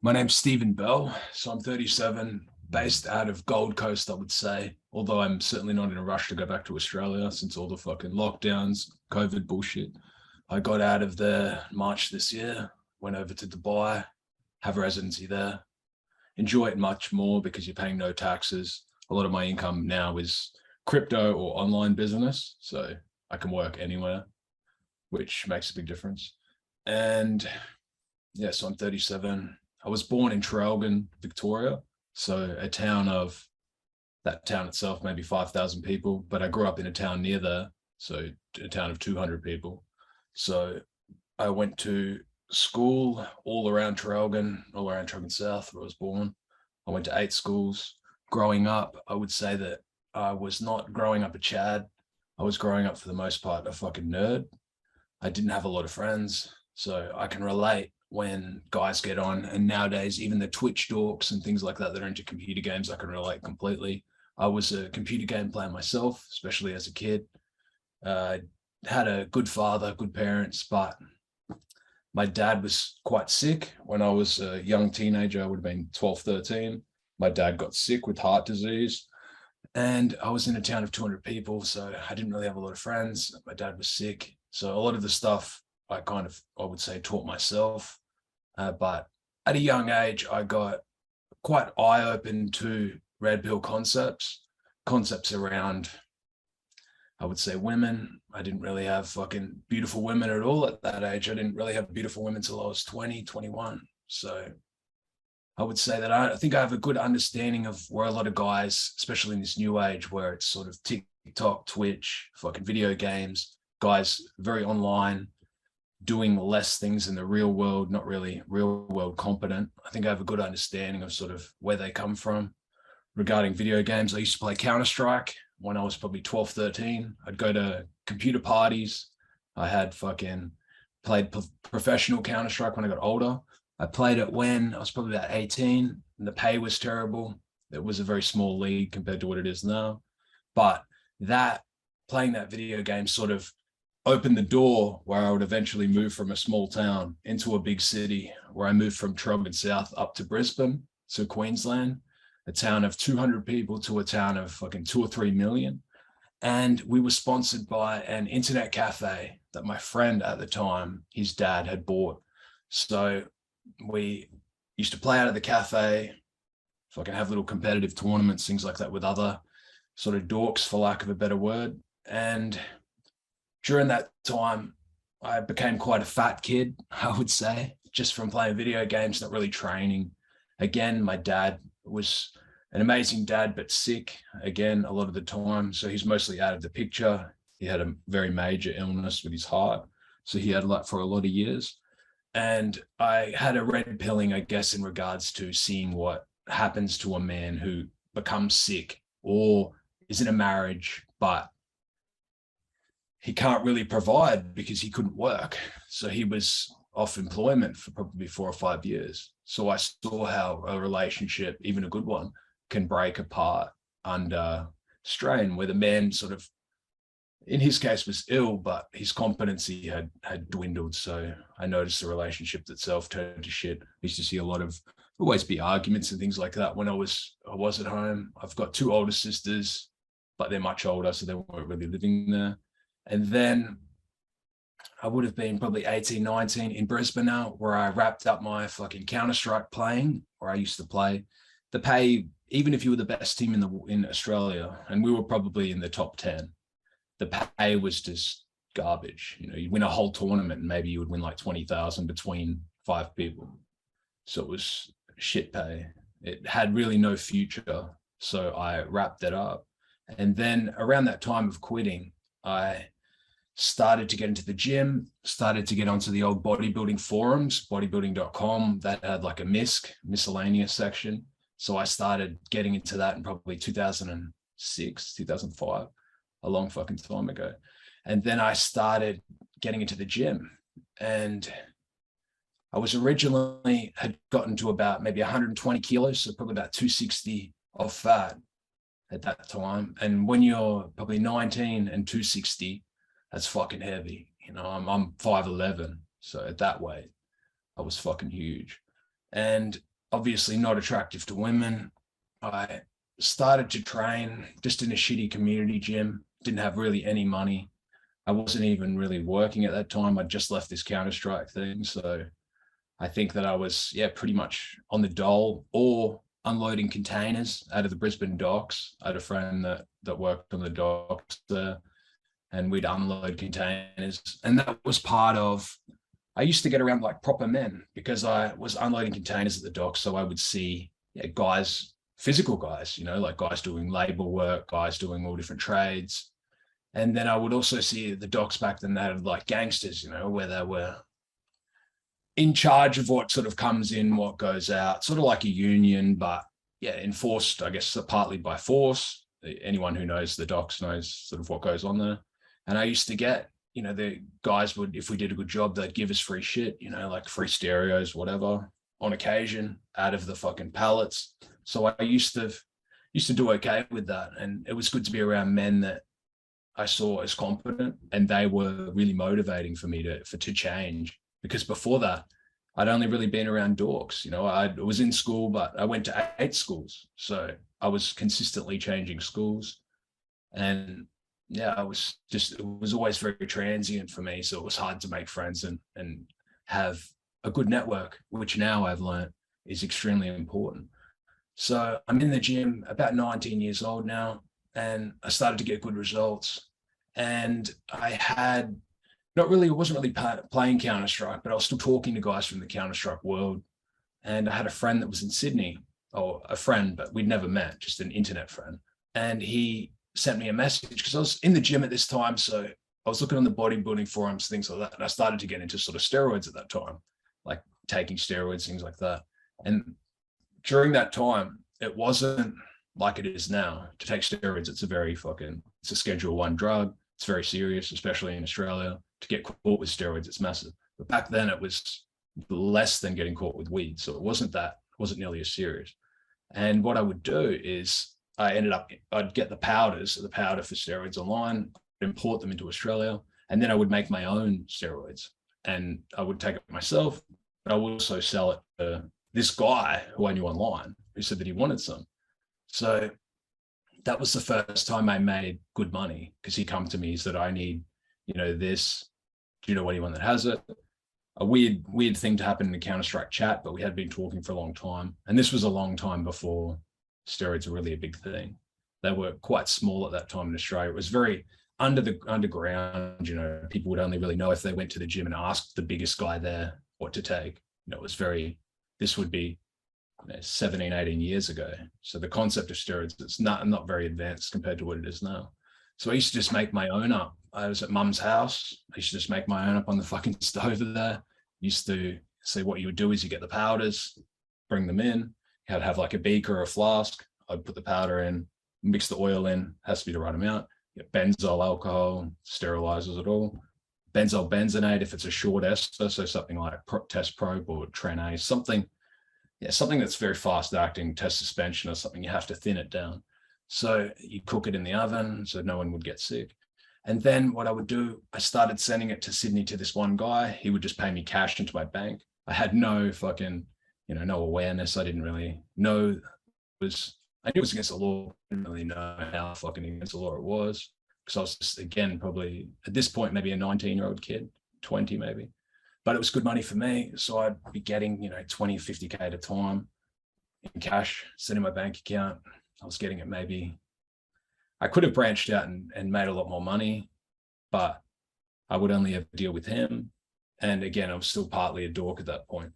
My name's Stephen Bell. So I'm 37, based out of Gold Coast, I would say. Although I'm certainly not in a rush to go back to Australia since all the fucking lockdowns, COVID bullshit. I got out of there March this year, went over to Dubai, have a residency there, enjoy it much more because you're paying no taxes. A lot of my income now is crypto or online business. So I can work anywhere, which makes a big difference. And yeah, so I'm 37. I was born in Traralgon, Victoria. So a town of that town itself, maybe 5,000 people, but I grew up in a town near there. So a town of 200 people. So I went to school all around Traralgon South, where I was born. I went to 8 schools. Growing up, I would say that I was not growing up a Chad. I was growing up for the most part a fucking nerd. I didn't have a lot of friends. So I can relate when guys get on, and nowadays even the Twitch dorks and things like that that are into computer games, I can relate completely. I was a computer game player myself, especially as a kid. Had a good father, good parents, but my dad was quite sick when I was a young teenager. I would have been 12, 13. My dad got sick with heart disease, and I was in a town of 200 people, so I didn't really have a lot of friends. My dad was sick, so a lot of the stuff I would say, taught myself. But at a young age, I got quite eye-open to red pill concepts around, I would say, women. I didn't really have fucking beautiful women at all at that age. I didn't really have beautiful women till I was 20, 21. So I would say that I think I have a good understanding of where a lot of guys, especially in this new age where it's sort of TikTok, Twitch, fucking video games, guys very online, doing less things in the real world, not really real world competent. I think I have a good understanding of sort of where they come from. Regarding video games, I used to play Counter-Strike when I was probably 12, 13. I'd go to computer parties. I had fucking played professional Counter-Strike when I got older. I played it when I was probably about 18, and the pay was terrible. It was a very small league compared to what it is now. But playing that video game sort of opened the door where I would eventually move from a small town into a big city, where I moved from Traralgon South up to Brisbane, so Queensland, a town of 200 people to a town of fucking 2 or 3 million. And we were sponsored by an internet cafe that my friend at the time, his dad had bought. So we used to play out of the cafe, fucking have little competitive tournaments, things like that with other sort of dorks, for lack of a better word. And during that time, I became quite a fat kid, I would say, just from playing video games, not really training. Again, my dad was an amazing dad, but sick again a lot of the time. So he's mostly out of the picture. He had a very major illness with his heart. So he had for a lot of years. And I had a red pilling, I guess, in regards to seeing what happens to a man who becomes sick or is in a marriage, but he can't really provide because he couldn't work. So he was off employment for probably 4 or 5 years. So I saw how a relationship, even a good one, can break apart under strain, where the man sort of, in his case, was ill, but his competency had dwindled. So I noticed the relationship itself turned to shit. I used to see a lot of, always be arguments and things like that when I was at home. I've got 2 older sisters, but they're much older, so they weren't really living there. And then I would have been probably 18, 19 in Brisbane now, where I wrapped up my fucking Counter-Strike playing, where I used to play. The pay, even if you were the best team in Australia, and we were probably in the top 10, the pay was just garbage. You know, you'd win a whole tournament and maybe you would win like 20,000 between 5 people. So it was shit pay. It had really no future. So I wrapped that up. And then around that time of quitting, I started to get into the gym, started to get onto the old bodybuilding forums, bodybuilding.com, that had like a miscellaneous section. So I started getting into that in probably 2006, 2005, a long fucking time ago. And then I started getting into the gym, and I was originally had gotten to about maybe 120 kilos, so probably about 260 of fat at that time. And when you're probably 19 and 260, that's fucking heavy. You know, I'm 5'11", so at that weight, I was fucking huge. And obviously not attractive to women. I started to train just in a shitty community gym, didn't have really any money. I wasn't even really working at that time. I'd just left this Counter-Strike thing. So I think that I was, yeah, pretty much on the dole or unloading containers out of the Brisbane docks. I had a friend that worked on the docks there, and we'd unload containers. And that was part of, I used to get around like proper men because I was unloading containers at the docks. So I would see, yeah, guys, physical guys, like guys doing labor work, guys doing all different trades. And then I would also see the docks back then, they had like gangsters, where they were in charge of what sort of comes in, what goes out, sort of like a union, but yeah, enforced, I guess, partly by force. Anyone who knows the docks knows sort of what goes on there. And I used to get, the guys would, if we did a good job, they'd give us free shit, like free stereos, whatever, on occasion, out of the fucking pallets. So I used to do okay with that. And it was good to be around men that I saw as competent, and they were really motivating for me to change. Because before that, I'd only really been around dorks. I was in school, but I went to 8 schools. So I was consistently changing schools. And yeah, it was always very transient for me. So it was hard to make friends and have a good network, which now I've learned is extremely important. So I'm in the gym about 19 years old now, and I started to get good results. And I had it wasn't really playing Counter-Strike, but I was still talking to guys from the Counter-Strike world. And I had a friend that was in Sydney, or a friend, but we'd never met, just an internet friend. And he sent me a message because I was in the gym at this time. So I was looking on the bodybuilding forums, things like that. And I started to get into sort of steroids at that time, like taking steroids, things like that. And during that time, it wasn't like it is now. To take steroids, it's a Schedule 1 drug. It's very serious, especially in Australia. To get caught with steroids, it's massive. But back then it was less than getting caught with weed. So it wasn't nearly as serious. And what I would do is I'd get the powder for steroids online, import them into Australia, and then I would make my own steroids. And I would take it myself, but I would also sell it to this guy who I knew online who said that he wanted some. So that was the first time I made good money, because he come to me, he said, I need, this. Do you know anyone that has it? A weird thing to happen in the Counter-Strike chat, but we had been talking for a long time. And this was a long time before steroids were really a big thing. They were quite small at that time in Australia. It was very underground, people would only really know if they went to the gym and asked the biggest guy there what to take. It was this would be 17, 18 years ago. So the concept of steroids, it's not very advanced compared to what it is now. So I used to just make my own up. I was at mum's house. I used to just make my own up on the fucking stove there. Used to say what you would do is you get the powders, bring them in. You had to have like a beaker or a flask. I'd put the powder in, mix the oil in, has to be the right amount. Get benzyl alcohol, sterilizes it all. Benzyl benzenate if it's a short ester, so something like test probe or Tren-A, something that's very fast acting, test suspension or something. You have to thin it down. So you cook it in the oven so no one would get sick. And then what I would do, I started sending it to Sydney to this one guy. He would just pay me cash into my bank. I had no fucking, no awareness. I didn't really know I knew it was against the law. I didn't really know how fucking against the law it was. Because I was just, again, probably at this point, maybe a 19-year-old kid, 20 maybe. But it was good money for me. So I'd be getting, 20, 50K at a time in cash, sitting in my bank account. I was getting it maybe, I could have branched out and made a lot more money, but I would only ever deal with him. And again, I was still partly a dork at that point.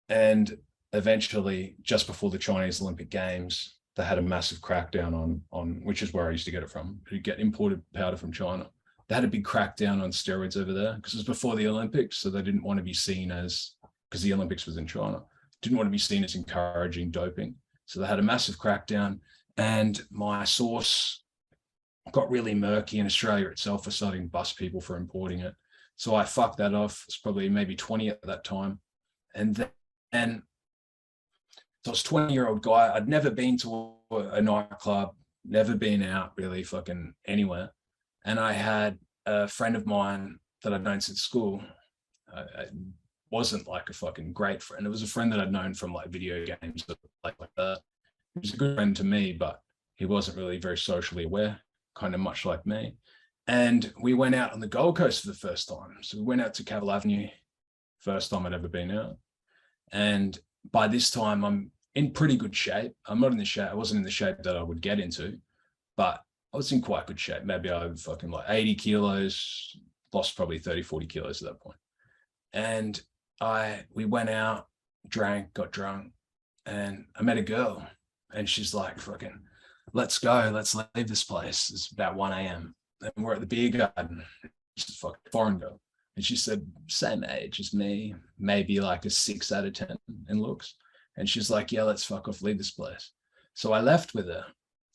And eventually, just before the Chinese Olympic Games, they had a massive crackdown on which is where I used to get it from. You get imported powder from China. They had a big crackdown on steroids over there because it was before the Olympics. So they didn't want to be seen as, because the Olympics was in China, didn't want to be seen as encouraging doping. So they had a massive crackdown, and my source got really murky in Australia itself for starting to bust people for importing it. So I fucked that off. It's probably maybe 20 at that time. And then so I was a 20-year-old guy. I'd never been to a nightclub, never been out really fucking anywhere. And I had a friend of mine that I'd known since school. wasn't like a fucking great friend. It was a friend that I'd known from like video games, like that. He was a good friend to me, but he wasn't really very socially aware, kind of much like me. And we went out on the Gold Coast for the first time. So we went out to Cavill Avenue, first time I'd ever been out. And by this time, I'm in pretty good shape. I'm not in the shape. I wasn't in the shape that I would get into, but I was in quite good shape. Maybe I was fucking like 80 kilos, lost probably 30, 40 kilos at that point. And we went out, drank, got drunk, and I met a girl, and she's like, fucking, let's go, let's leave this place. It's about 1 a.m. and we're at the beer garden. She's a fucking foreign girl. And she said, same age as me, maybe like a 6 out of 10 in looks. And she's like, yeah, let's fuck off, leave this place. So I left with her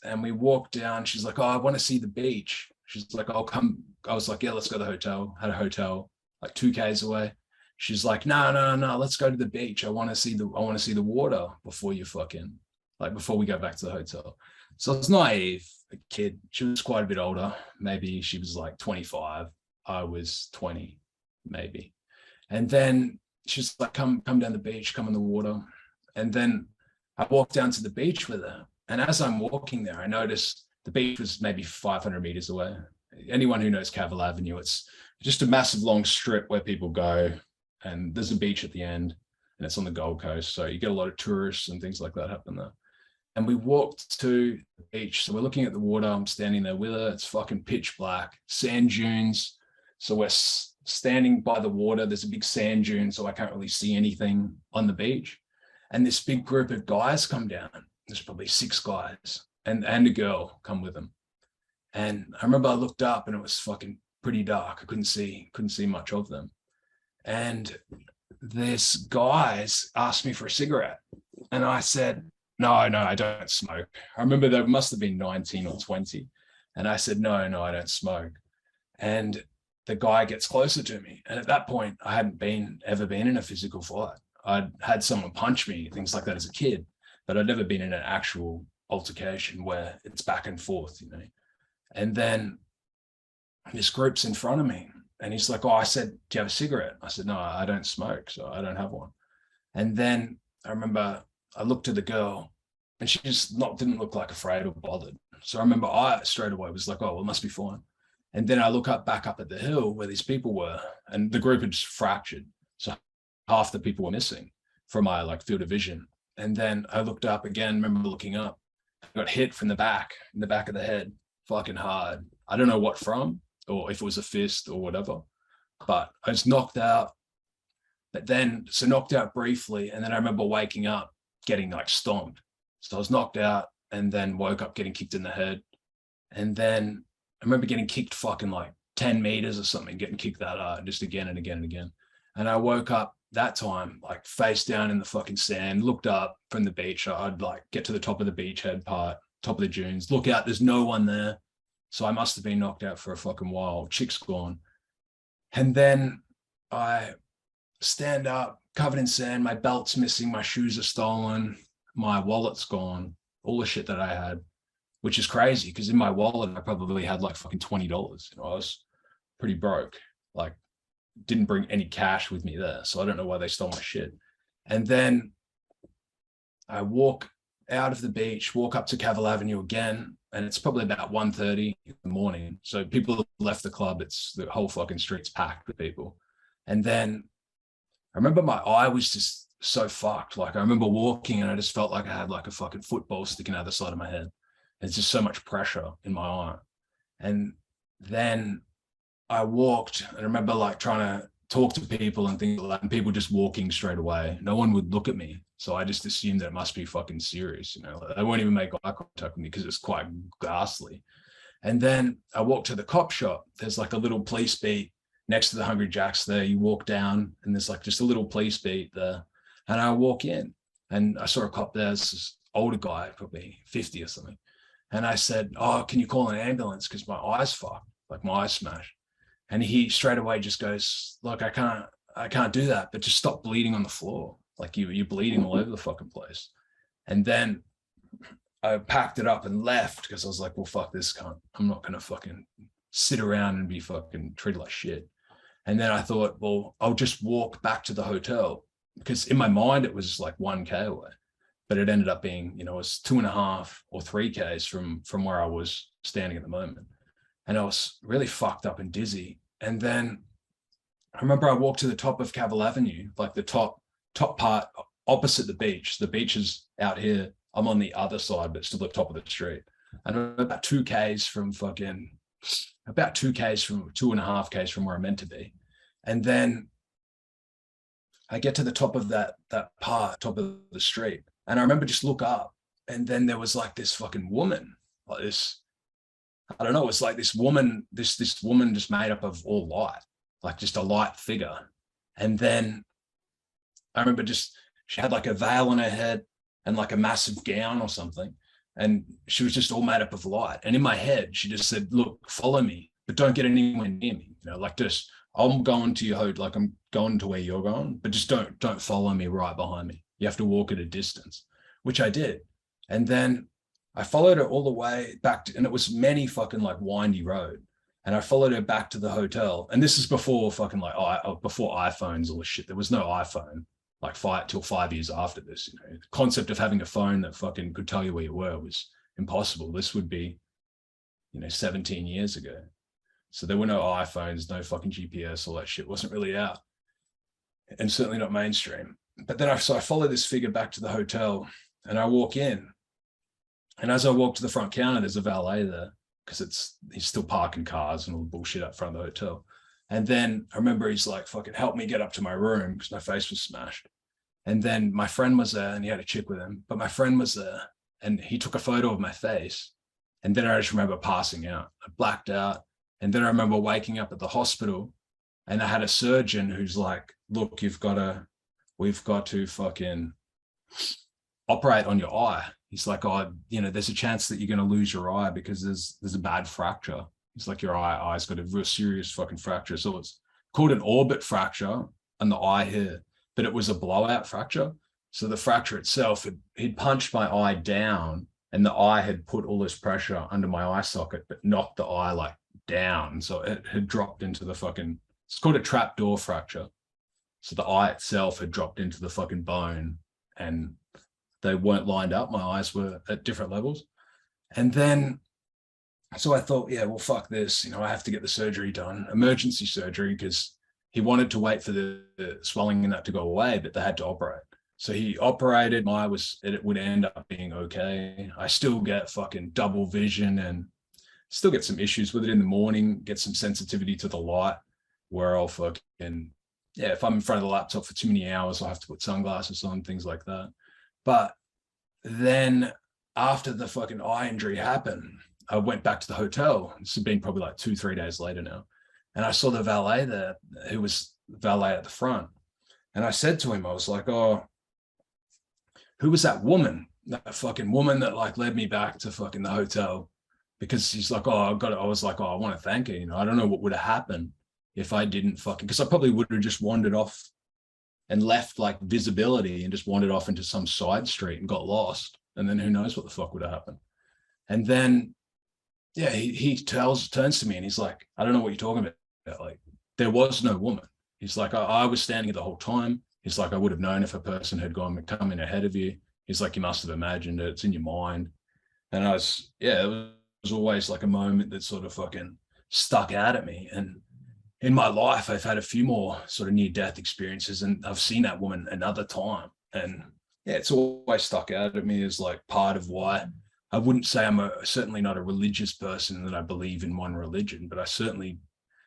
and we walked down. She's like, oh, I want to see the beach. She's like, I'll come. I was like, yeah, let's go to the hotel. Had a hotel like 2 k's away. She's like, no, let's go to the beach. I want to see the water before you fucking, like before we go back to the hotel. So I was naive, a kid. She was quite a bit older. Maybe she was like 25. I was 20, maybe. And then she's like, come down the beach, come in the water. And then I walked down to the beach with her. And as I'm walking there, I noticed the beach was maybe 500 meters away. Anyone who knows Cavill Avenue, it's just a massive long strip where people go. And there's a beach at the end, and it's on the Gold Coast. So you get a lot of tourists and things like that happen there. And we walked to the beach. So we're looking at the water. I'm standing there with her. It's fucking pitch black, sand dunes. So we're standing by the water. There's a big sand dune, so I can't really see anything on the beach. And this big group of guys come down. There's probably 6 guys and a girl come with them. And I remember I looked up and it was fucking pretty dark. I couldn't see much of them. And this guys asked me for a cigarette. And I said, no, I don't smoke. I remember there must have been 19 or 20. And I said, no, I don't smoke. And the guy gets closer to me. And at that point, I hadn't ever been in a physical fight. I'd had someone punch me, things like that as a kid, but I'd never been in an actual altercation where it's back and forth, you know. And then this group's in front of me. And he's like, oh, I said, do you have a cigarette? I said, no, I don't smoke, so I don't have one. And then I remember I looked at the girl and she just didn't look like afraid or bothered. So I remember I straight away was like, oh, well, it must be fine. And then I look back up at the hill where these people were, and the group had just fractured. So half the people were missing from my like field of vision. And then I looked up again, remember looking up, I got hit from in the back of the head, fucking hard. I don't know what from, or if it was a fist or whatever, but I was knocked out. But then, so knocked out briefly. And then I remember waking up, getting like stomped. So I was knocked out and then woke up getting kicked in the head. And then I remember getting kicked fucking like 10 meters or something, getting kicked that hard, just again and again and again. And I woke up that time, like face down in the fucking sand, looked up from the beach. I'd like get to the top of the beachhead part, top of the dunes, look out, there's no one there. So I must have been knocked out for a fucking while. Chick's gone. And then I stand up, covered in sand, my belt's missing, my shoes are stolen, my wallet's gone, all the shit that I had, which is crazy because in my wallet, I probably had like fucking $20. You know, I was pretty broke, like didn't bring any cash with me there. So I don't know why they stole my shit. And then I walk out of the beach, walk up to Cavill Avenue again, and it's probably about 1:30 in the morning. So people have left the club. It's the whole fucking street's packed with people. And then I remember my eye was just so fucked. Like I remember walking and I just felt like I had like a fucking football sticking out the side of my head. There's just so much pressure in my eye. And then I walked and I remember like trying to talk to people and things like that, and people just walking straight away. No one would look at me. So I just assumed that it must be fucking serious. You know, they won't even make eye contact with me because it's quite ghastly. And then I walked to the cop shop. There's like a little police beat next to the Hungry Jack's there. You walk down and there's like just a little police beat there. And I walk in and I saw a cop there, this older guy, probably 50 or something. And I said, oh, can you call an ambulance? Because my eye's fucked, like my eye's smashed. And he straight away just goes, look, I can't do that, but just stop bleeding on the floor. Like you're bleeding all over the fucking place. And then I packed it up and left because I was like, well, fuck this cunt. I'm not going to fucking sit around and be fucking treated like shit. And then I thought, well, I'll just walk back to the hotel, because in my mind it was like 1K away, but it ended up being, you know, it was 2.5 or 3Ks from where I was standing at the moment. And I was really fucked up and dizzy. And then I remember I walked to the top of Cavill Avenue, like the top part opposite the beach. The beach is out here. I'm on the other side, but still the top of the street. And I'm about 2Ks from 2.5Ks from where I'm meant to be. And then I get to the top of that top of the street. And I remember just look up, and then there was like this fucking woman, like this, I don't know, it's like this woman just made up of all light, like just a light figure. And then I remember she had like a veil on her head and like a massive gown or something. And she was just all made up of light. And in my head, she just said, look, follow me, but don't get anywhere near me. You know, like just, I'm going to your hotel, like I'm going to where you're going, but just don't follow me right behind me. You have to walk at a distance, which I did. And then I followed her all the way back and it was many fucking like windy road. And I followed her back to the hotel. And this is before fucking like, before iPhones, all this shit. There was no iPhone like 5 years after this. You know, the concept of having a phone that fucking could tell you where you were was impossible. This would be, 17 years ago. So there were no iPhones, no fucking GPS, all that shit wasn't really out, and certainly not mainstream. But then I follow this figure back to the hotel, and I walk in, and as I walk to the front counter, there's a valet there because he's still parking cars and all the bullshit up front of the hotel. And then I remember he's like, fucking help me get up to my room because my face was smashed. And then my friend was there, and he had a chick with him, but my friend was there, and he took a photo of my face. And then I just remember passing out. I blacked out. And then I remember waking up at the hospital, and I had a surgeon who's like, look, we've got to fucking operate on your eye. He's like, there's a chance that you're going to lose your eye because there's a bad fracture. He's like, your eye's got a real serious fucking fracture. So it's called an orbit fracture on the eye here, but it was a blowout fracture. So the fracture itself, he'd punched my eye down, and the eye had put all this pressure under my eye socket, but knocked the eye like down. So it had dropped into the fucking, it's called a trapdoor fracture. So the eye itself had dropped into the fucking bone, and they weren't lined up. My eyes were at different levels. And then, so I thought, yeah, well, fuck this. I have to get the surgery done, emergency surgery, because he wanted to wait for the swelling and that to go away, but they had to operate. So he operated. It would end up being okay. I still get fucking double vision and still get some issues with it in the morning, get some sensitivity to the light where I'll fucking, if I'm in front of the laptop for too many hours, I'll have to put sunglasses on, things like that. But then after the fucking eye injury happened, I went back to the hotel. This has been probably like 2-3 days later now. And I saw the valet there, who was valet at the front. And I said to him, I was like, oh, who was that woman? That fucking woman that like led me back to fucking the hotel. Because he's like, I was like, I want to thank her. I don't know what would have happened if I didn't fucking, because I probably would have just wandered off and left like visibility and just wandered off into some side street and got lost. And then who knows what the fuck would have happened. And then, yeah, he turns to me and he's like, I don't know what you're talking about. Like, there was no woman. He's like, I was standing here the whole time. He's like, I would have known if a person had come in ahead of you. He's like, you must have imagined it. It's in your mind. And it was always like a moment that sort of fucking stuck out at me. And in my life, I've had a few more sort of near-death experiences, and I've seen that woman another time. And yeah, it's always stuck out at me as like part of why I wouldn't say I'm certainly not a religious person, that I believe in one religion, but I certainly,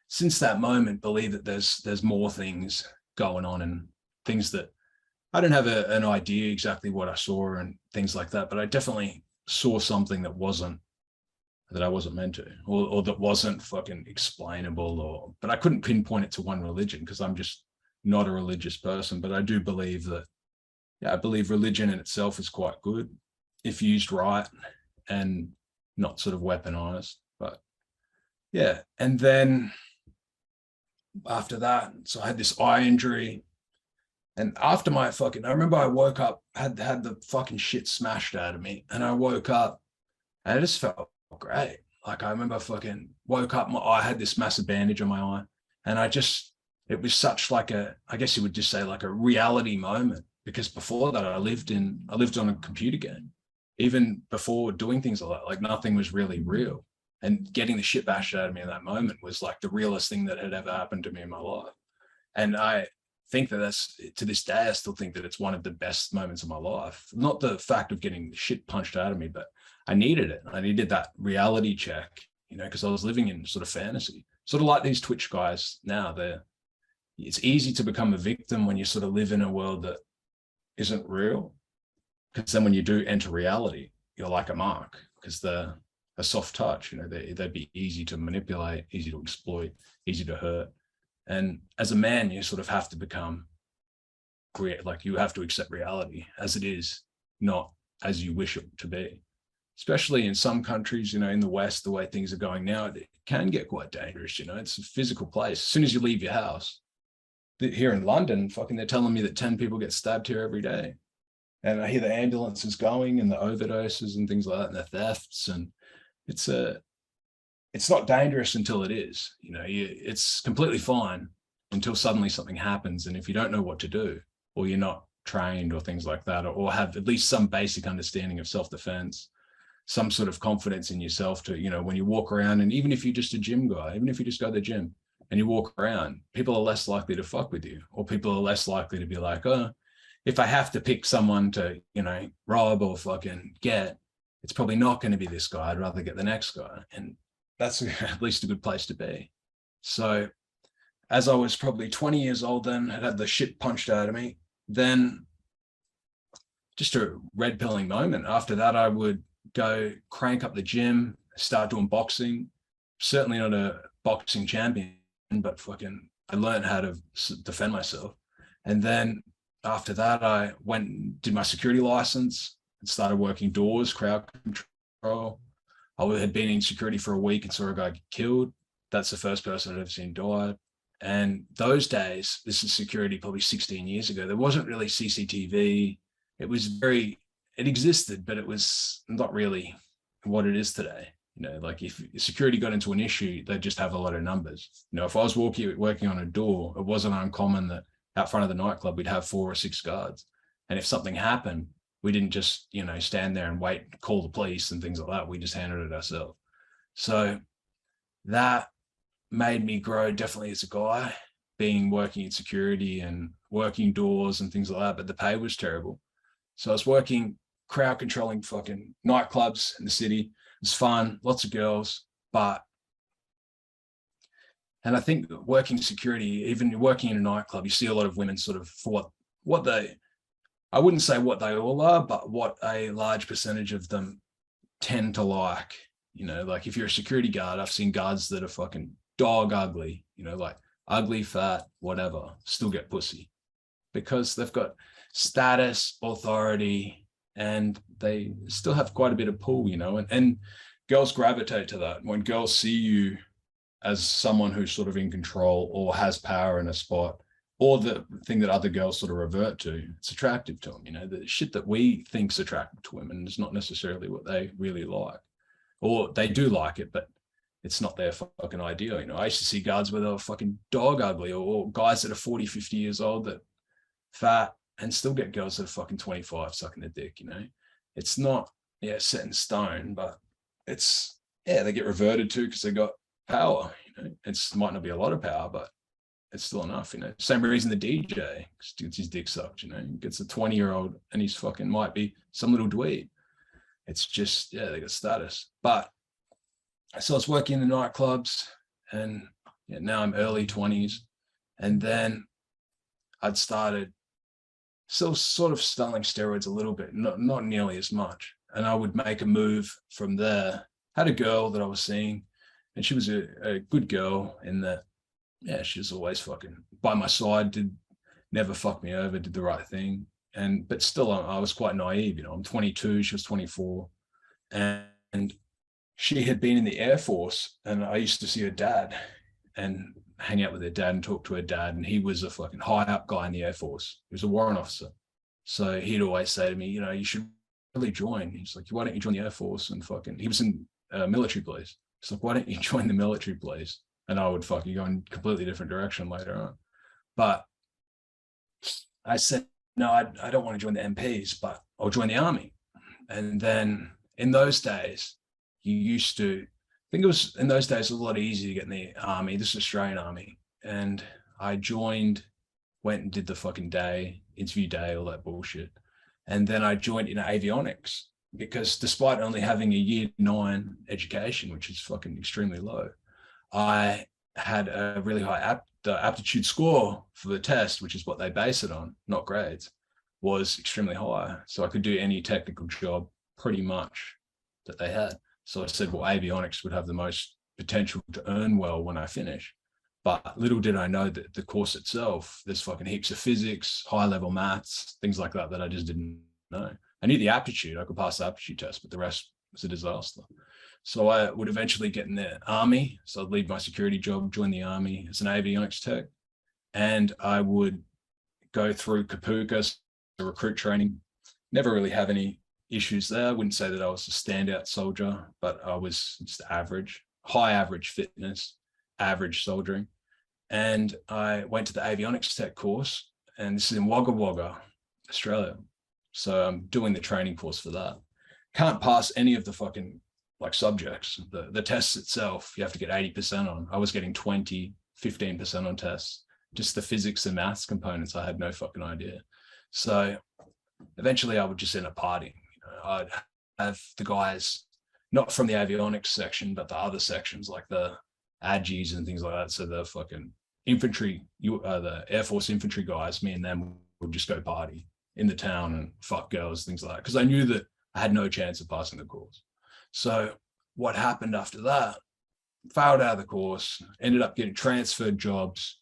since that moment, believe that there's more things going on, and things that I don't have an idea exactly what I saw and things like that, but I definitely saw something that I wasn't meant to, or that wasn't fucking explainable, but I couldn't pinpoint it to one religion because I'm just not a religious person. But I do believe that, I believe religion in itself is quite good if used right and not sort of weaponized. But yeah, and then after that, so I had this eye injury, and after I remember I woke up, had the fucking shit smashed out of me, and I woke up and I just felt great. Like I remember fucking woke up, I had this massive bandage on my eye, and I just it was such like I guess you would just say like a reality moment, because before that I lived on a computer game. Even before doing things like that, like nothing was really real. And getting the shit bashed out of me in that moment was like the realest thing that had ever happened to me in my life. And I think that that's, to this day, I still think that it's one of the best moments of my life. Not the fact of getting shit punched out of me, but I needed it. I needed that reality check, because I was living in sort of fantasy. Sort of like these Twitch guys now. It's easy to become a victim when you sort of live in a world that isn't real. Because then when you do enter reality, you're like a mark, because they're a soft touch, they'd be easy to manipulate, easy to exploit, easy to hurt. And as a man, you sort of have to become like, you have to accept reality as it is, not as you wish it to be. Especially in some countries, in the West, the way things are going now, it can get quite dangerous. It's a physical place. As soon as you leave your house, here in London, fucking, they're telling me that 10 people get stabbed here every day. And I hear the ambulances going and the overdoses and things like that, and the thefts. And it's not dangerous until it is. It's completely fine until suddenly something happens. And if you don't know what to do, or you're not trained or things like that, or have at least some basic understanding of self-defense, some sort of confidence in yourself to, when you walk around, and even if you're just a gym guy, even if you just go to the gym and you walk around, people are less likely to fuck with you, or people are less likely to be like, oh, if I have to pick someone to, rob or fucking get, it's probably not going to be this guy. I'd rather get the next guy. And that's at least a good place to be. So as I was probably 20 years old then, I'd had the shit punched out of me. Then just a red pilling moment. After that, I would go crank up the gym, start doing boxing. Certainly not a boxing champion, but fucking I learned how to defend myself. And then after that, I went and did my security license and started working doors, crowd control. I had been in security for a week and saw a guy get killed. That's the first person I'd ever seen die. And those days, this is security probably 16 years ago, there wasn't really CCTV. It existed, but it was not really what it is today. Like if security got into an issue, they'd just have a lot of numbers. If I was working on a door, it wasn't uncommon that out front of the nightclub, we'd have 4 or 6 guards. And if something happened, we didn't just, stand there and wait, call the police and things like that. We just handled it ourselves. So that made me grow definitely as a guy, working in security and working doors and things like that, but the pay was terrible. So I was working crowd controlling fucking nightclubs in the city. It was fun, lots of girls, and I think working security, even working in a nightclub, you see a lot of women sort of for I wouldn't say what they all are, but what a large percentage of them tend to like. Like if you're a security guard, I've seen guards that are fucking dog ugly, like ugly, fat, whatever, still get pussy because they've got status, authority, and they still have quite a bit of pull, and girls gravitate to that. When girls see you as someone who's sort of in control or has power in a spot, or the thing that other girls sort of revert to, it's attractive to them. The shit that we think's attractive to women is not necessarily what they really like, or they do like it, but it's not their fucking ideal. I used to see guards where they were fucking dog ugly, or guys that are 40, 50 years old that fat and still get girls that are fucking 25 sucking their dick. It's not set in stone, but it's they get reverted to because they got power. It might not be a lot of power, but it's still enough. Same reason the DJ gets his dick sucked. He gets a 20-year-old and he's fucking might be some little dweeb. It's just they got status. But so I was working in the nightclubs, and now I'm early 20s, and then I'd started still sort of selling steroids a little bit, not nearly as much. And I would make a move from there. Had a girl that I was seeing, and she was a good girl in that, she was always fucking by my side, never fuck me over, did the right thing. But still, I was quite naive. I'm 22, she was 24. And she had been in the Air Force, and I used to see her dad and hang out with her dad and talk to her dad. And he was a fucking high up guy in the Air Force. He was a warrant officer. So he'd always say to me, you should really join. He's like, why don't you join the Air Force? And fucking, he was in military police. He's like, why don't you join the military police? And I would fucking go in a completely different direction later on. But I said, no, I don't want to join the MPs, but I'll join the army. And then in those days, you used to, I think it was in those days, it was a lot easier to get in the army, this Australian army. And I joined, went and did the fucking day, interview day, all that bullshit. And then I joined in avionics because despite only having a year 9 education, which is fucking extremely low, I had a really high the aptitude score for the test, which is what they base it on, not grades, was extremely high. So I could do any technical job pretty much that they had. So I said, well, avionics would have the most potential to earn well when I finish. But little did I know that the course itself, there's fucking heaps of physics, high level maths, things like that I just didn't know. I knew the aptitude, I could pass the aptitude test, but the rest was a disaster. So I would eventually get in the army. So I'd leave my security job, join the army as an avionics tech. And I would go through Kapuka, recruit training. Never really have any issues there. I wouldn't say that I was a standout soldier, but I was just average, high average fitness, average soldiering. And I went to the avionics tech course, and this is in Wagga Wagga, Australia. So I'm doing the training course for that. Can't pass any of the fucking like subjects. The tests itself, you have to get 80% on. I was getting 20, 15% on tests. Just the physics and maths components, I had no fucking idea. So eventually I would just end up partying. I'd have the guys, not from the avionics section, but the other sections like the AGs and things like that. So the fucking infantry, the Air Force infantry guys, me and them would just go party in the town and fuck girls, things like that. Because I knew that I had no chance of passing the course. So what happened after that, failed out of the course, ended up getting transferred jobs,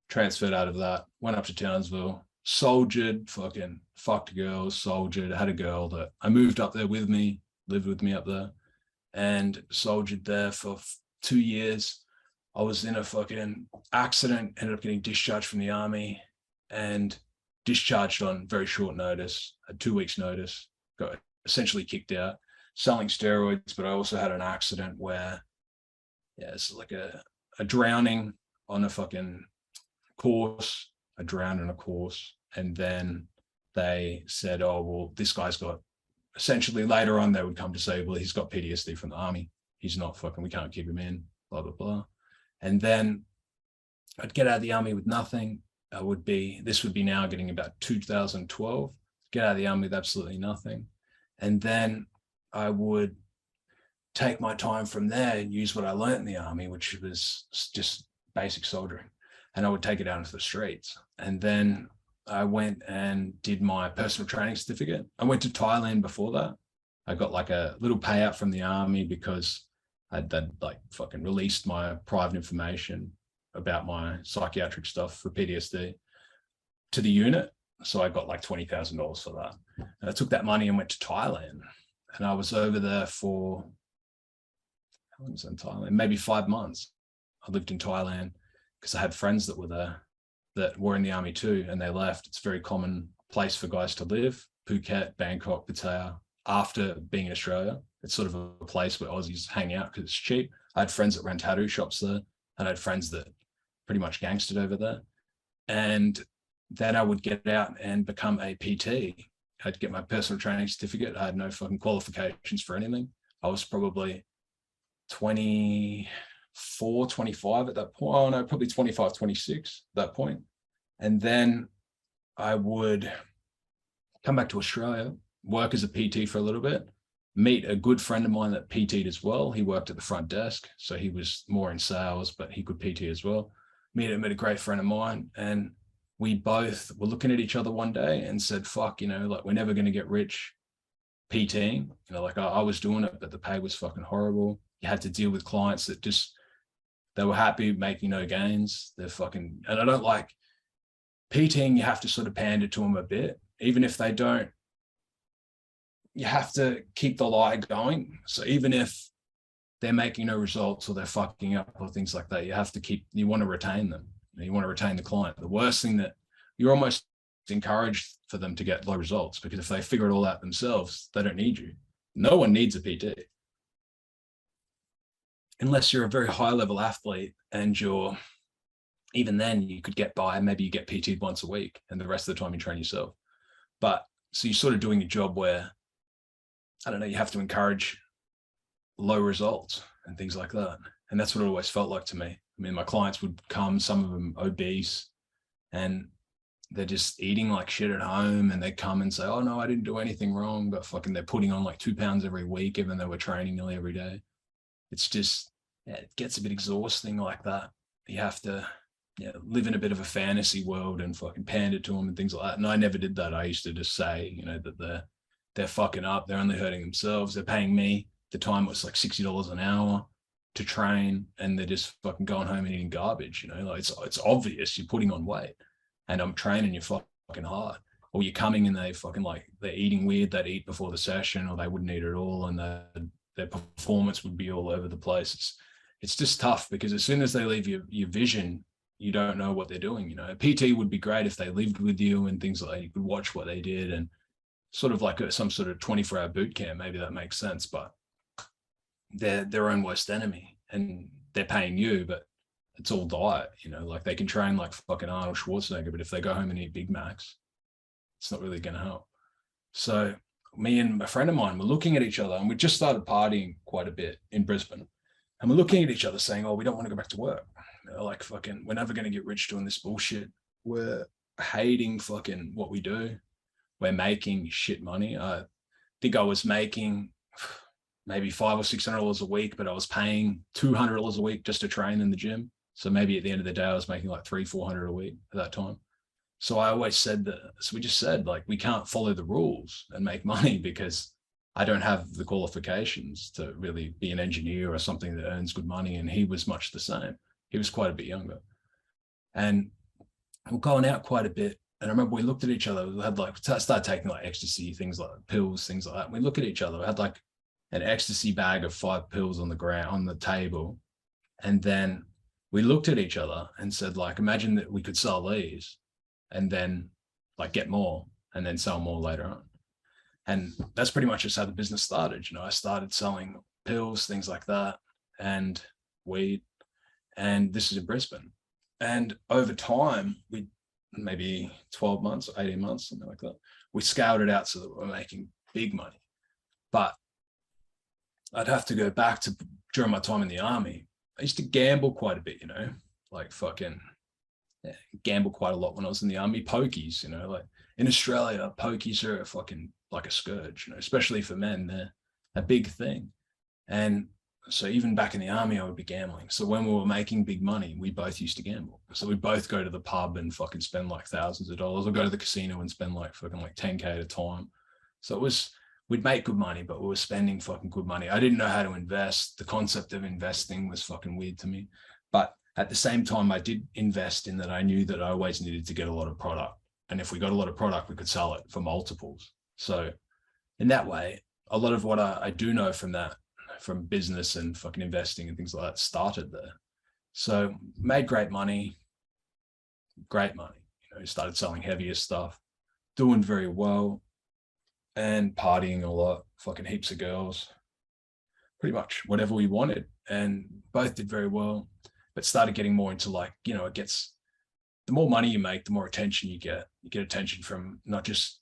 transferred out of that, went up to Townsville, soldiered, fucking fucked girls, soldiered, had a girl that I moved up there with me, lived with me up there, and soldiered there for 2 years. I was in a fucking accident, ended up getting discharged from the army and discharged on very short notice, had 2 weeks notice, got essentially kicked out, selling steroids, but I also had an accident where, yeah, it's like a drowning on a fucking course. I drowned in a course, and then they said, oh, well, this guy's got, essentially later on, they would come to say, well, he's got PTSD from the army. He's not fucking, we can't keep him in, blah, blah, blah. And then I'd get out of the army with nothing. This would be now getting about 2012, get out of the army with absolutely nothing. And then I would take my time from there and use what I learned in the army, which was just basic soldiering. And I would take it out into the streets. And then I went and did my personal training certificate. I went to Thailand before that. I got like a little payout from the army because I'd like fucking released my private information about my psychiatric stuff for PTSD to the unit. So I got like $20,000 for that. And I took that money and went to Thailand. And I was over there for, how long was I in Thailand? Maybe 5 months. I lived in Thailand because I had friends that were there that were in the army too, and they left. It's a very common place for guys to live, Phuket, Bangkok, Pattaya, after being in Australia. It's sort of a place where Aussies hang out because it's cheap. I had friends that ran tattoo shops there, and I had friends that pretty much gangstered over there. And then I would get out and become a PT. I'd get my personal training certificate. I had no fucking qualifications for anything. I was probably 24, 25 at that point. Oh no, probably 25, 26 at that point. And then I would come back to Australia, work as a PT for a little bit, meet a good friend of mine that PT'd as well. He worked at the front desk, so he was more in sales, but he could PT as well. Met a great friend of mine, and we both were looking at each other one day and said, fuck, like we're never going to get rich PTing. Like I was doing it, but the pay was fucking horrible. You had to deal with clients that just, they were happy making no gains. They're fucking, and I don't like PTing. You have to sort of pander to them a bit, even if they don't. You have to keep the lie going. So even if they're making no results or they're fucking up or things like that, you want to retain them. You want to retain the client. The worst thing that you're almost encouraged for them to get low results, because if they figure it all out themselves, they don't need you. No one needs a PT. Unless you're a very high level athlete and you're even then you could get by, maybe you get PT'd once a week and the rest of the time you train yourself. But so you're sort of doing a job where, I don't know, you have to encourage low results and things like that. And that's what it always felt like to me. I mean, my clients would come, some of them obese, and they're just eating like shit at home, and they come and say, oh no, I didn't do anything wrong, but fucking they're putting on like 2 pounds every week, even though we're training nearly every day. It's just, yeah, it gets a bit exhausting like that. You have to live in a bit of a fantasy world and fucking pander to them and things like that. And I never did that. I used to just say, that they're fucking up. They're only hurting themselves. They're paying me. The time was like $60 an hour to train, and they're just fucking going home and eating garbage. Like it's obvious you're putting on weight, and I'm training you fucking hard. Or you're coming and they're eating weird. They'd eat before the session, or they wouldn't eat at all, and their performance would be all over the place. It's just tough, because as soon as they leave your vision, you don't know what they're doing. A PT would be great if they lived with you and things like that. You could watch what they did, and sort of like some sort of 24-hour boot camp. Maybe that makes sense, but they're their own worst enemy, and they're paying you, but it's all diet. Like they can train like fucking Arnold Schwarzenegger, but if they go home and eat Big Macs, it's not really going to help. So me and a friend of mine were looking at each other, and we just started partying quite a bit in Brisbane, and we're looking at each other saying, oh, we don't want to go back to work. Like fucking, we're never going to get rich doing this bullshit. We're hating fucking what we do. We're making shit money. I think I was making maybe $500 or $600 a week, but I was paying $200 a week just to train in the gym. So maybe at the end of the day, I was making like $300-400 a week at that time. So I always said that. So we just said, like, we can't follow the rules and make money, because I don't have the qualifications to really be an engineer or something that earns good money. And he was much the same. He was quite a bit younger. And we're going out quite a bit. And I remember we looked at each other. We had started taking like ecstasy, things like pills, things like that. And we look at each other. We had like an ecstasy bag of 5 pills on the ground, on the table. And then we looked at each other and said, like, imagine that we could sell these and then like get more and then sell more later on. And that's pretty much just how the business started. I started selling pills, things like that, and weed. And this is in Brisbane. And over time, we maybe 12 months, 18 months, something like that, we scaled it out so that we're making big money. But I'd have to go back to during my time in the army. I used to gamble quite a bit, like fucking gamble quite a lot when I was in the army. Pokies, like in Australia, pokies are fucking like a scourge, especially for men. They're a big thing. And so even back in the army, I would be gambling. So when we were making big money, we both used to gamble. So we'd both go to the pub and fucking spend like thousands of dollars, or go to the casino and spend like fucking like 10K at a time. So we'd make good money, but we were spending fucking good money. I didn't know how to invest. The concept of investing was fucking weird to me. But at the same time, I did invest in that. I knew that I always needed to get a lot of product. And if we got a lot of product, we could sell it for multiples. So in that way, a lot of what I do know from business and fucking investing and things like that started there. So made great money. Started selling heavier stuff, doing very well, and partying a lot, fucking heaps of girls, pretty much whatever we wanted. And both did very well, but started getting more into like, it gets, the more money you make, the more attention you get. You get attention from not just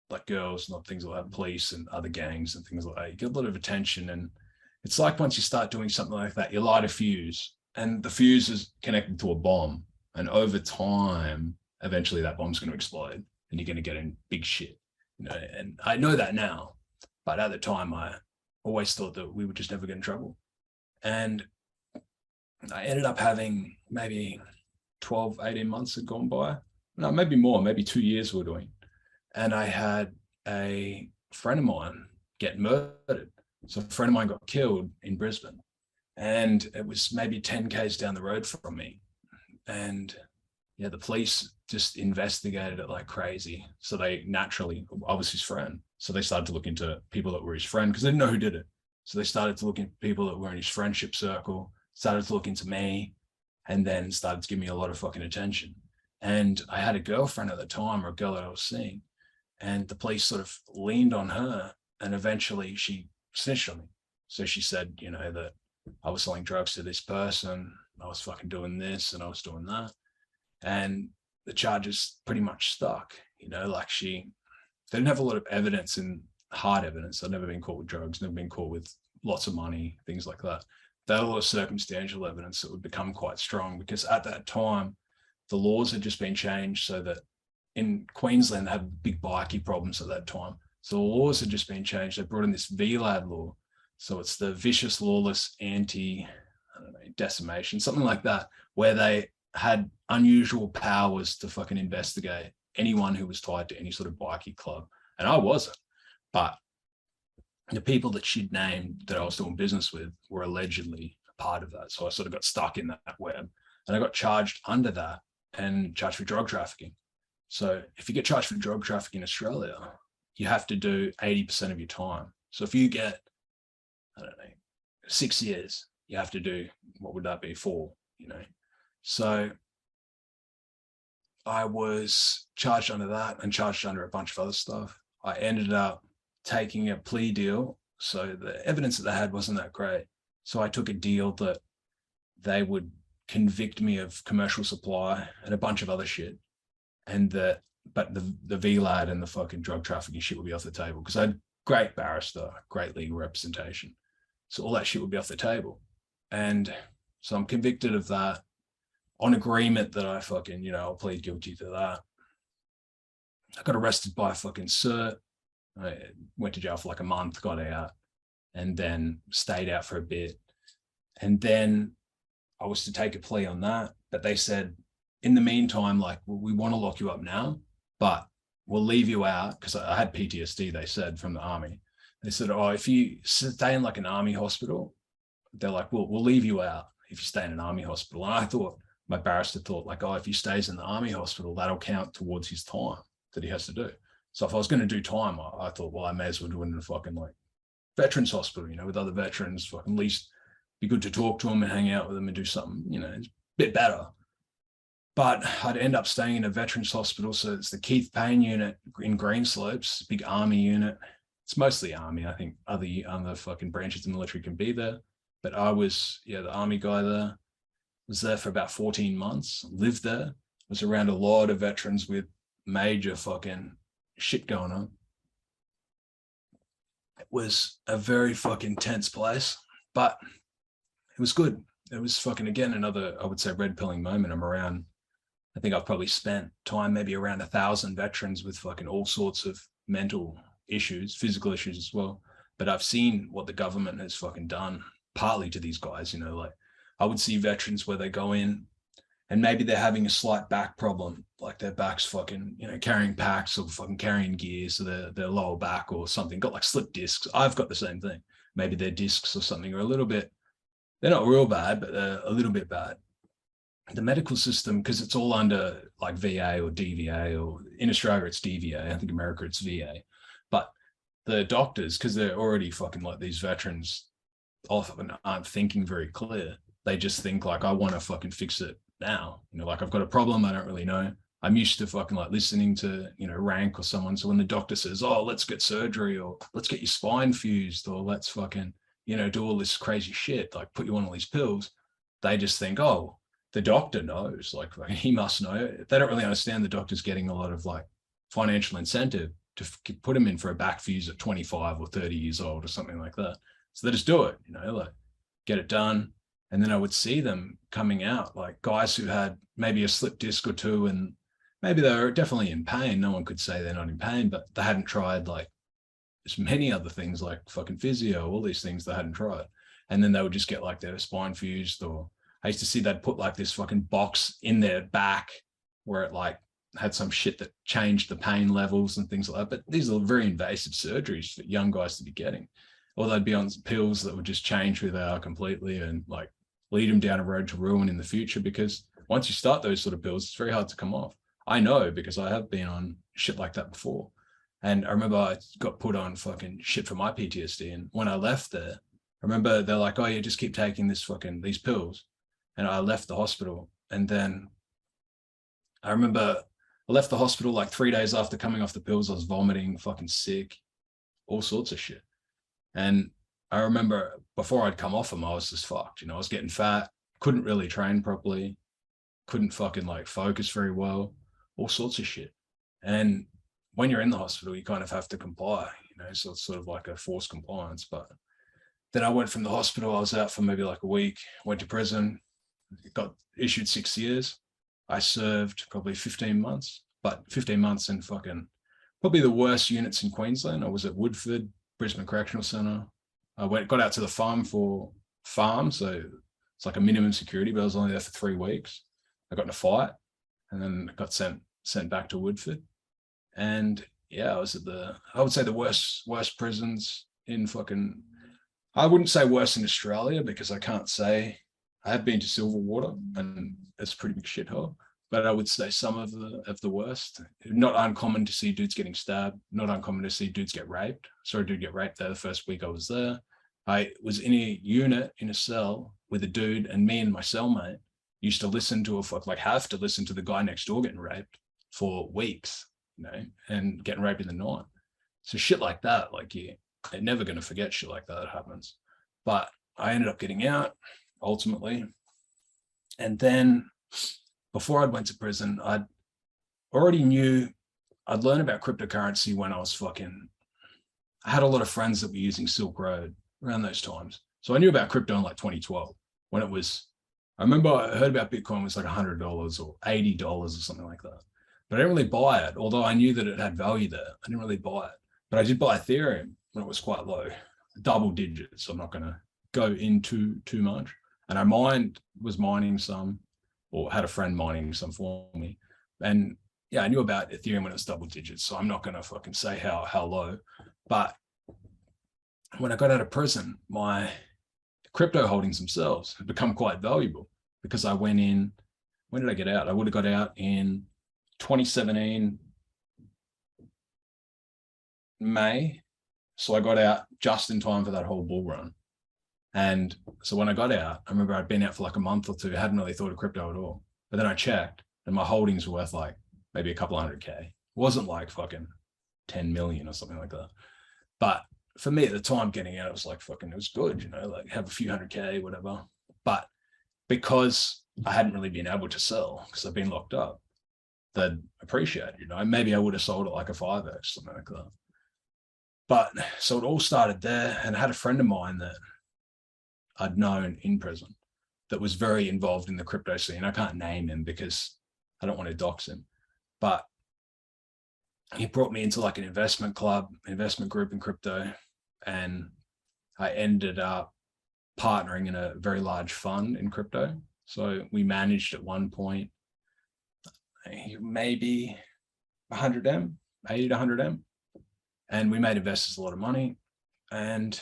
like girls, not things like that, police and other gangs and things like that. You get a lot of attention. And it's like once you start doing something like that, you light a fuse, and the fuse is connected to a bomb. And over time, eventually that bomb's going to explode and you're going to get in big shit. And I know that now, but at the time I always thought that we would just never get in trouble. And I ended up having maybe 12, 18 months had gone by. No, maybe more, maybe 2 years we were doing. And I had a friend of mine get murdered. So a friend of mine got killed in Brisbane, and it was maybe 10 Ks down the road from me. And yeah, the police just investigated it like crazy. So they naturally, I was his friend. So they started to look into people that were his friend, because they didn't know who did it. So they started to look into people that were in his friendship circle, started to look into me, and then started to give me a lot of fucking attention. And I had a girlfriend at the time, or a girl that I was seeing, and the police sort of leaned on her, and eventually she snitched on me. So she said, that I was selling drugs to this person, I was fucking doing this and I was doing that. And the charges pretty much stuck, like they didn't have a lot of evidence and hard evidence. I'd never been caught with drugs, never been caught with lots of money, things like that. They had a lot of circumstantial evidence that would become quite strong, because at that time, the laws had just been changed so that in Queensland, they had big bikie problems at that time. So the laws had just been changed. They brought in this VLAD law. So it's the vicious, lawless, decimation, something like that, where they had unusual powers to fucking investigate anyone who was tied to any sort of bikie club. And I wasn't. But the people that she'd named that I was doing business with were allegedly a part of that. So I sort of got stuck in that web, and I got charged under that and charged for drug trafficking. So if you get charged for drug trafficking in Australia, you have to do 80% of your time. So if you get, 6 years, you have to do, what would that be, 4, So I was charged under that and charged under a bunch of other stuff. I ended up taking a plea deal. So the evidence that they had wasn't that great. So I took a deal that they would convict me of commercial supply and a bunch of other shit. But the VLAD and the fucking drug trafficking shit would be off the table, because I had great barrister, great legal representation. So all that shit would be off the table. And so I'm convicted of that on agreement that I fucking, I'll plead guilty to that. I got arrested by a fucking cert. I went to jail for like a month, got out, and then stayed out for a bit. And then I was to take a plea on that, but they said, in the meantime, like, we want to lock you up now, but we'll leave you out, because I had PTSD, they said, from the army. They said, oh, if you stay in like an army hospital, they're like, we'll leave you out if you stay in an army hospital. And I thought, my barrister thought, like, oh, if he stays in the army hospital, that'll count towards his time that he has to do. So if I was going to do time, I thought, well, I may as well do it in a fucking like veterans hospital, with other veterans, fucking at least be good to talk to them and hang out with them and do something, it's a bit better. But I'd end up staying in a veterans hospital. So it's the Keith Payne unit in Greenslopes, big army unit. It's mostly army. I think other fucking branches of the military can be there. But I was, the army guy there. Was there for about 14 months, lived there, was around a lot of veterans with major fucking shit going on. It was a very fucking tense place, but it was good. It was fucking, again, another, I would say, red pilling moment. I think I've probably spent time maybe around 1,000 veterans with fucking all sorts of mental issues, physical issues as well. But I've seen what the government has fucking done, partly to these guys, like I would see veterans where they go in and maybe they're having a slight back problem, like their back's fucking, carrying packs or fucking carrying gear, so their lower back or something got like slip discs. I've got the same thing. Maybe their discs or something are a little bit, they're not real bad, but they're a little bit bad. The medical system, because it's all under like VA or DVA, or in Australia it's DVA, I think America it's VA, but the doctors, because they're already fucking like these veterans often aren't thinking very clear. They just think like, I want to fucking fix it now. Like I've got a problem, I don't really know. I'm used to fucking like listening to, rank or someone. So when the doctor says, oh, let's get surgery, or let's get your spine fused, or let's fucking, do all this crazy shit, like put you on all these pills, they just think, oh, the doctor knows, like he must know. They don't really understand the doctor's getting a lot of like financial incentive to put him in for a back fuse at 25 or 30 years old or something like that. So they just do it, like get it done. And then I would see them coming out, like guys who had maybe a slip disc or two, and maybe they were definitely in pain. No one could say they're not in pain, but they hadn't tried like as many other things like fucking physio, all these things they hadn't tried. And then they would just get like their spine fused, or I used to see they'd put like this fucking box in their back where it like had some shit that changed the pain levels and things like that. But these are very invasive surgeries for young guys to be getting. Or they'd be on pills that would just change who they are completely and like lead them down a road to ruin in the future, because once you start those sort of pills, it's very hard to come off. I know, because I have been on shit like that before. And I remember I got put on fucking shit for my PTSD. And when I left there, I remember they're like, oh, yeah, just keep taking these pills. And I left the hospital. And then I remember I left the hospital like 3 days after coming off the pills. I was vomiting, fucking sick, all sorts of shit. And I remember before I'd come off them, I was just fucked. I was getting fat, couldn't really train properly, couldn't fucking like focus very well, all sorts of shit. And when you're in the hospital, you kind of have to comply, so it's sort of like a forced compliance. But then I went from the hospital, I was out for maybe like a week, went to prison, got issued 6 years. I served probably 15 months, but 15 months in fucking probably the worst units in Queensland. I was at Woodford, Brisbane Correctional Centre. I got out to the farm, so it's like a minimum security, but I was only there for 3 weeks. I got in a fight and then got sent back to Woodford. And yeah, I was at I would say the worst prisons in fucking, I wouldn't say worse in Australia because I can't say. I have been to Silverwater and it's a pretty big shithole, but I would say some of the worst. Not uncommon to see dudes getting stabbed, not uncommon to see dudes get raped. Saw a dude get raped there the first week I was there. I was in a unit in a cell with a dude, and me and my cellmate used to listen to have to listen to the guy next door getting raped for weeks, and getting raped in the night. So shit like that, you're never going to forget shit like that happens. But I ended up getting out ultimately. And then before I went to prison, I already knew I'd learned about cryptocurrency when I had a lot of friends that were using Silk Road around those times. So I knew about crypto in like 2012 when I remember I heard about Bitcoin was like $100 or $80 or something like that. But I didn't really buy it, although I knew that it had value there. I didn't really buy it. But I did buy Ethereum when it was quite low, double digits. So I'm not going to go into too much. And I was mining some, or had a friend mining some for me. And yeah, I knew about Ethereum when it was double digits. So I'm not going to fucking say how low. But when I got out of prison, my crypto holdings themselves have become quite valuable because I went in. When did I get out? I would have got out in 2017 May. So I got out just in time for that whole bull run. And so when I got out, I remember I'd been out for like a month or two, hadn't really thought of crypto at all. But then I checked and my holdings were worth like maybe a couple $100K. It wasn't like fucking 10 million or something like that. But for me at the time getting out, it was like fucking, it was good, like have a few $100K, whatever. But because I hadn't really been able to sell because I've been locked up, they'd appreciate it, maybe I would have sold it like a 5X, something like that. But so it all started there, and I had a friend of mine that I'd known in prison that was very involved in the crypto scene. I can't name him because I don't want to dox him, but he brought me into like an investment group in crypto, and I ended up partnering in a very large fund in crypto. So we managed at one point maybe 100M, 80 to 100M. And we made investors a lot of money. And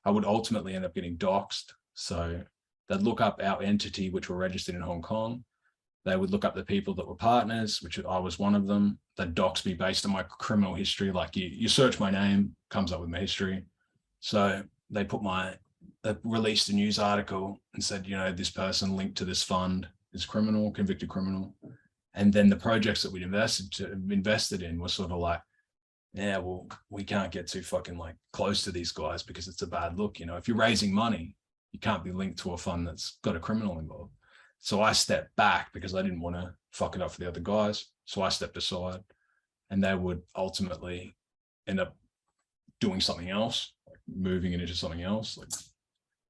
I would ultimately end up getting doxed. So they'd look up our entity, which were registered in Hong Kong. They would look up the people that were partners, which I was one of them. They'd dox me based on my criminal history. Like you search my name, comes up with my history. So they released a news article and said, this person linked to this fund is criminal, convicted criminal. And then the projects that we'd invested in were sort of like, yeah, well, we can't get too fucking like close to these guys because it's a bad look. If you're raising money, you can't be linked to a fund that's got a criminal involved. So I stepped back because I didn't want to fuck it up for the other guys. So I stepped aside, and they would ultimately end up doing something else, like moving it into something else.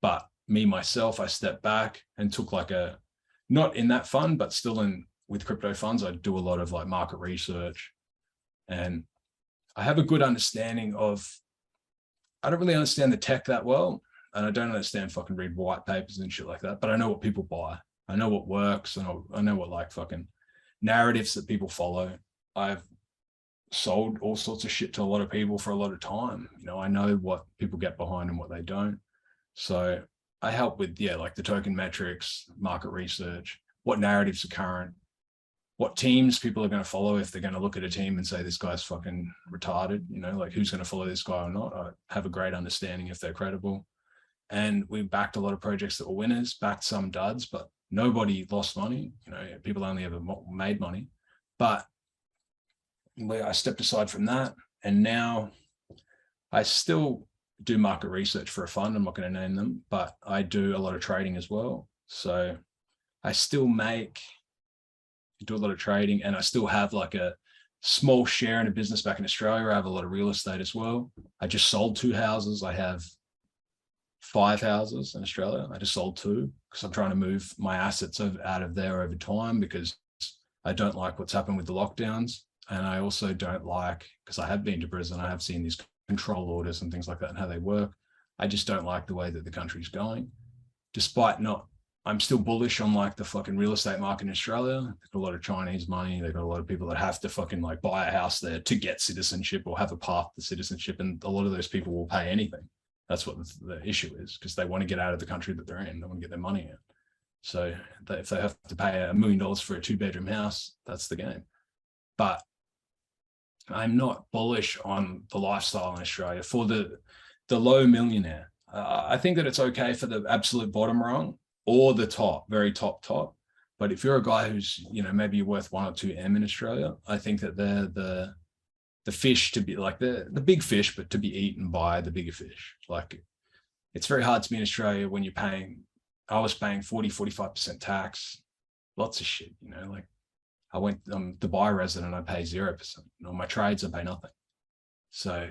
But me, myself, I stepped back and took not in that fund, but still with crypto funds, I do a lot of like market research, and I have a good understanding I don't really understand the tech that well, and I don't understand fucking read white papers and shit like that, but I know what people buy. I know what works, and I know what like fucking narratives that people follow. I've sold all sorts of shit to a lot of people for a lot of time. I know what people get behind and what they don't. So I help with, like the token metrics, market research, what narratives are current, what teams people are going to follow if they're going to look at a team and say, this guy's fucking retarded, like who's going to follow this guy or not. I have a great understanding if they're credible. And we backed a lot of projects that were winners, backed some duds, but nobody lost money. People only ever made money. But I stepped aside from that, and now I still do market research for a fund. I'm not going to name them, but I do a lot of trading as well. So I still do a lot of trading, and I still have like a small share in a business back in Australia. I have a lot of real estate as well. I just sold 2 houses. I have 5 houses in Australia. I just sold 2 because I'm trying to move my assets out of there over time, because I don't like what's happened with the lockdowns. And I also don't like, because I have been to prison, I have seen these control orders and things like that and how they work. I just don't like the way that the country's going, despite not, I'm still bullish on like the fucking real estate market in Australia. They've got a lot of Chinese money. They've got a lot of people that have to fucking like buy a house there to get citizenship or have a path to citizenship. And a lot of those people will pay anything. That's what the issue is, because they want to get out of the country that they're in. They want to get their money out. So if they have to pay $1 million for a 2-bedroom house, that's the game. But I'm not bullish on the lifestyle in Australia for the low millionaire. I think that it's okay for the absolute bottom rung or the top, very top. But if you're a guy who's, maybe you're worth 1 or 2 M in Australia, I think that they're the fish to be like the big fish, but to be eaten by the bigger fish. Like, it's very hard to be in Australia when I was paying 40-45% tax, lots of shit, like I went, Dubai resident, I pay 0%. On my trades, I pay nothing. So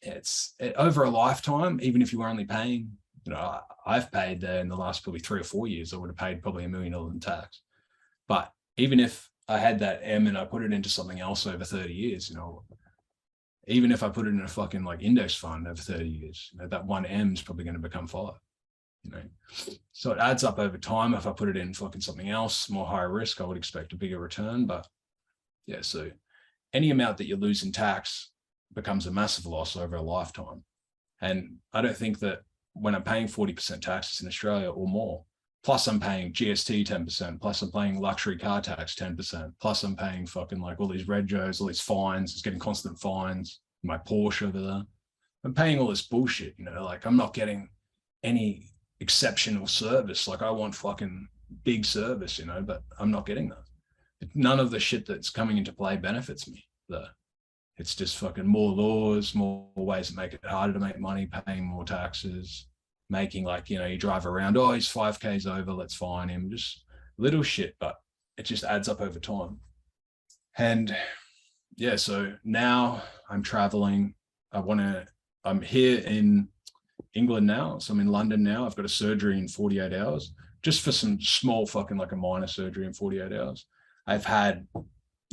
it's over a lifetime, even if you were only paying, I've paid there in the last probably 3 or 4 years, I would have paid probably $1 million in tax. But even if I had that M and I put it into something else over 30 years, even if I put it in a fucking like index fund over 30 years, that 1 M is probably going to become 5, So it adds up over time. If I put it in fucking something else, more higher risk, I would expect a bigger return. But yeah, so any amount that you lose in tax becomes a massive loss over a lifetime. And I don't think that when I'm paying 40% taxes in Australia or more, plus I'm paying GST 10%, plus I'm paying luxury car tax 10%, plus I'm paying fucking like all these regos, all these fines, it's getting constant fines, my Porsche over there. I'm paying all this bullshit, like I'm not getting any exceptional service. Like I want fucking big service, but I'm not getting that. None of the shit that's coming into play benefits me though. It's just fucking more laws, more ways to make it harder to make money, paying more taxes, making like, you drive around, oh, he's 5Ks over, let's fine him. Just little shit, but it just adds up over time. And yeah, so now I'm traveling. I'm here in England now. So I'm in London now. I've got a surgery in 48 hours, just for some small fucking like a minor surgery in 48 hours. I've had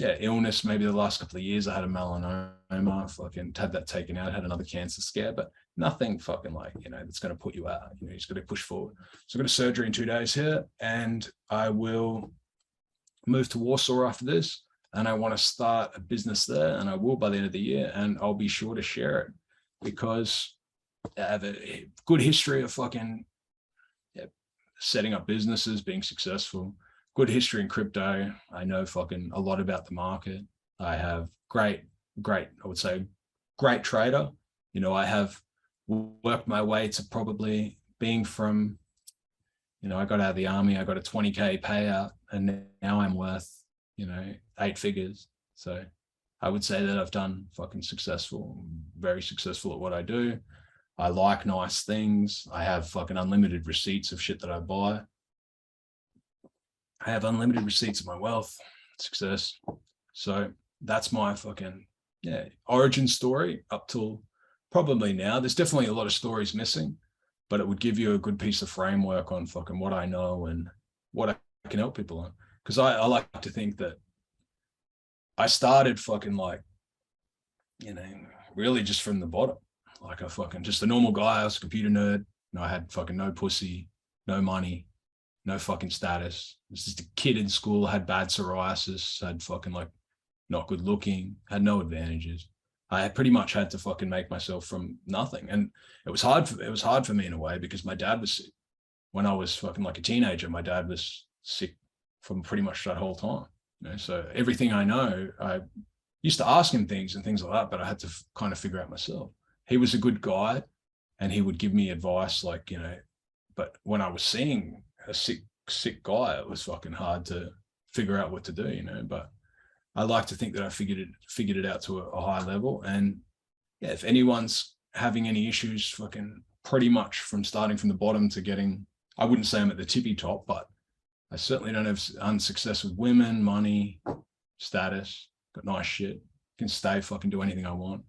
illness maybe the last couple of years. I had a melanoma, fucking had that taken out, had another cancer scare, but nothing fucking like, that's going to put you out. You just got to push forward. So I've got a surgery in 2 days here, and I will move to Warsaw after this, and I want to start a business there, and I will by the end of the year, and I'll be sure to share it because I have a good history of fucking setting up businesses, being successful. Good history in crypto. I know fucking a lot about the market. I have great, I would say, great trader. I have worked my way to probably being from, I got out of the army, I got a 20K payout, and now I'm worth, 8 figures. So I would say that I've done fucking successful, very successful at what I do. I like nice things. I have fucking unlimited receipts of shit that I buy. I have unlimited receipts of my wealth, success. So that's my fucking, origin story up till probably now. There's definitely a lot of stories missing, but it would give you a good piece of framework on fucking what I know and what I can help people on. Because I like to think that I started fucking like, really just from the bottom. Like a fucking, just a normal guy. I was a computer nerd. I had fucking no pussy, no money, no fucking status. I was just a kid in school, had bad psoriasis, had fucking like not good looking, had no advantages. I pretty much had to fucking make myself from nothing. And it was hard for me in a way because my dad was sick. When I was fucking like a teenager, my dad was sick from pretty much that whole time. So everything I know, I used to ask him things and things like that, but I had to kind of figure out myself. He was a good guy and he would give me advice like, but when I was seeing a sick guy, it was fucking hard to figure out what to do, but I like to think that I figured it out to a high level. And yeah, if anyone's having any issues, fucking pretty much from starting from the bottom to getting I wouldn't say I'm at the tippy top, but I certainly don't have unsuccess with women, money, status, got nice shit. Can stay fucking do anything I want.